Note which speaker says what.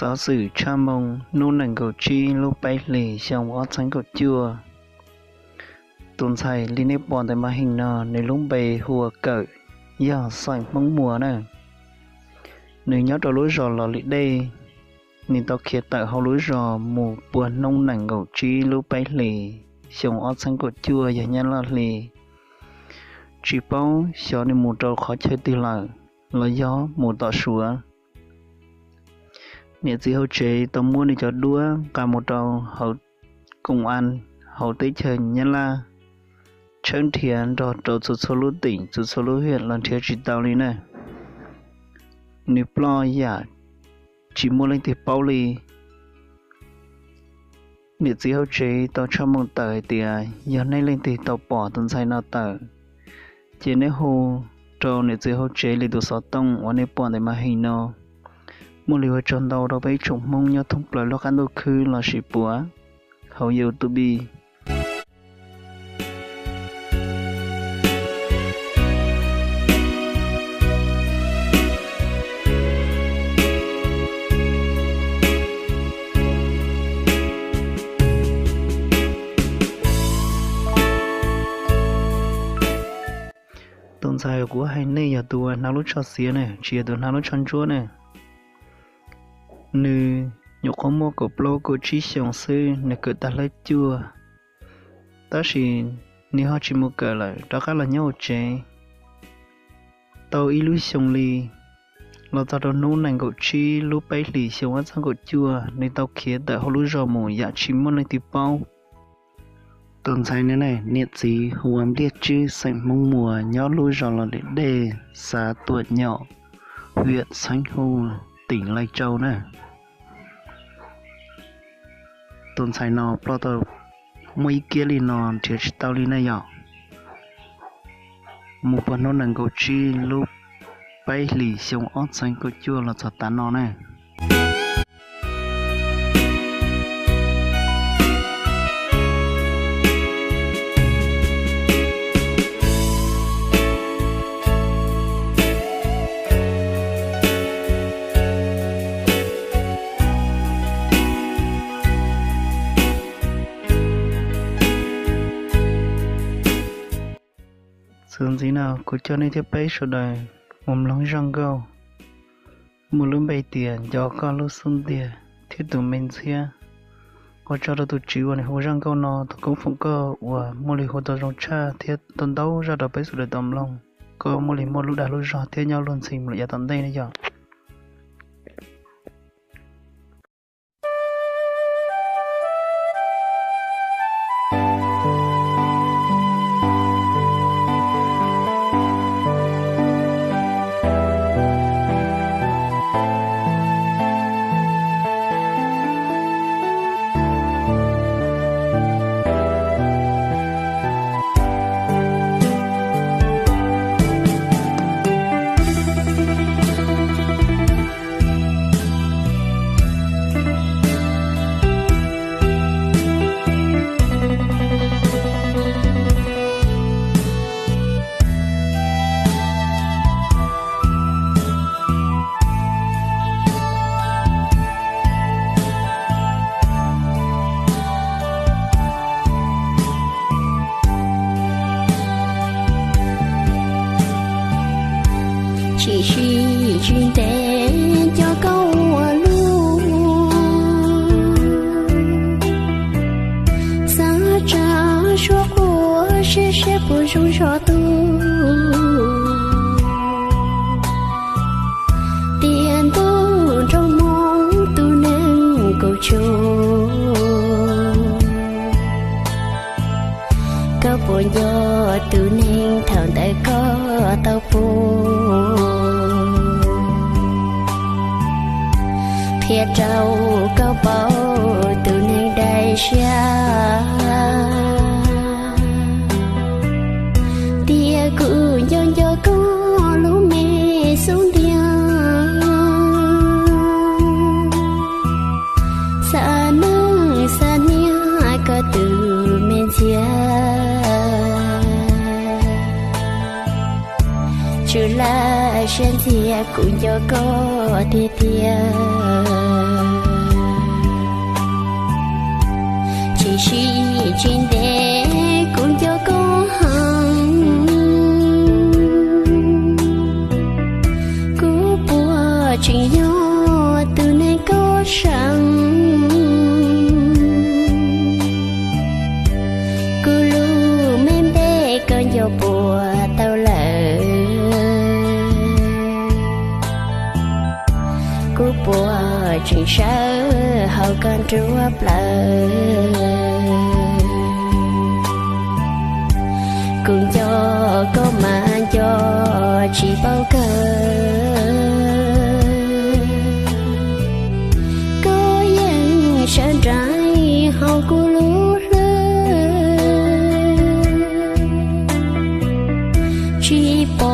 Speaker 1: Sáu sự cha mông nô nành cầu chi lúc bay lì xong ót tránh cầu chua. Tuần thầy linh nếp bọn tại mà hình nòในlúc bày hùa cỡ giờ xoay mong mùa nè. Nếu nhớ trò lối rò lò lị đây nên tao kia tại hậu lối rò mù buồn nông nành cầu chi lúc bay lì xong ót tránh cầu chua giờ nhá lò lì. Chỉ bao cho nên mù trâu khó chơi từ lại là gió mù tỏ sủa. Nếu chỉ hậu chế tao muốn đi cho đua cả một trâu hậu cùng ăn hậu tới chơi nhá la. Chân thiền rồi trâu chút số lũ tỉnh chút số lũ huyện lần thiệt chỉ tao đi nè. Nếu lo giả chỉ muốn lên thì bao lì. Nếu chỉ hậu chế tao cho mong tờ thì giờ nay lên thì tao bỏ tuần sai nào tờ. Chỉ nếu hồ trâu nếu chỉ hậu chế lì tụ sáu tông và nếu bỏ để mà hình nó. Một liều tròn đầu đâu bấy trùng mong nhớ thông lời lo khăn đôi khứ là sĩ búa. Hậu yêu tu bi. Tôn sai của hai nơi nhà tùa nào lúc cho xía này, chỉ tùa nào lúc chọn chúa này. Nữ nhục không mua cổ plô cổ trí xong sư nè cỡ ta lấy chua. Ta chỉ nếu họ chỉ mua cỡ lại đó khá là nhau chế. Tao ý lưu xong lì. Nó ta đồ nô nành cổ trí lúc bấy lì xong ăn sang cổ chua nên tao khía tại họ lưu rò mù dạ chỉ muốn lên tí bao. Tuần sai nữa này, niệm gì hù ấm liệt chứ sảnh mong mùa nhó lưu rò là đến đề xã tuổi nhỏ huyện Sánh Hù tỉnh Lai Châu nè. Tuần sai nó pro tờ mấy kia li non thiệt tao li này nhỏ. Một phần nó nâng cầu chi lúc bay lì xong ót xanh cầu chua là thật tán nó nè. Sương gì nào cô cho nên tiếp bấy số đời mồm lóng răng gâu một lúc bày tiền cho con lúc xuân tiền thiết tụi mình xia có cho tụi chịu này hồ răng gâu nó tụi cũng phụng cơ và một lì hồ tụi rong cha thiết tuần đấu ra đợt bấy số đời tầm lòng có một lì một lúc đã lúc rõ thiết nhau luôn xìm lại tận đây nữa giờ.
Speaker 2: Chỉ suy chuyên tế cho câu luôn xa trả số của sẽ bùi rung cho tu tiền tu trong mong tu nên cầu chung có buồn do tu nên thằng đại có tao buồn thiệt trâu có bao từ nên đầy xa tia cứ nhon cho có lũ mẹ xuống tia xa nương xa nia có từ men chia chưa là sen thia cũng cho có thia thia chỉ trên đế cũng cho có hằng cứ bùa chuyện nhỏ từ nay có rằng cứ lu mềm bê con cho bùa tao lỡ cứ bùa chuyện sợ hậu con chúa lỡ cùng cho có mà cho chỉ bao cờ có những sơn trái hậu của lũ lơ chỉ bỏ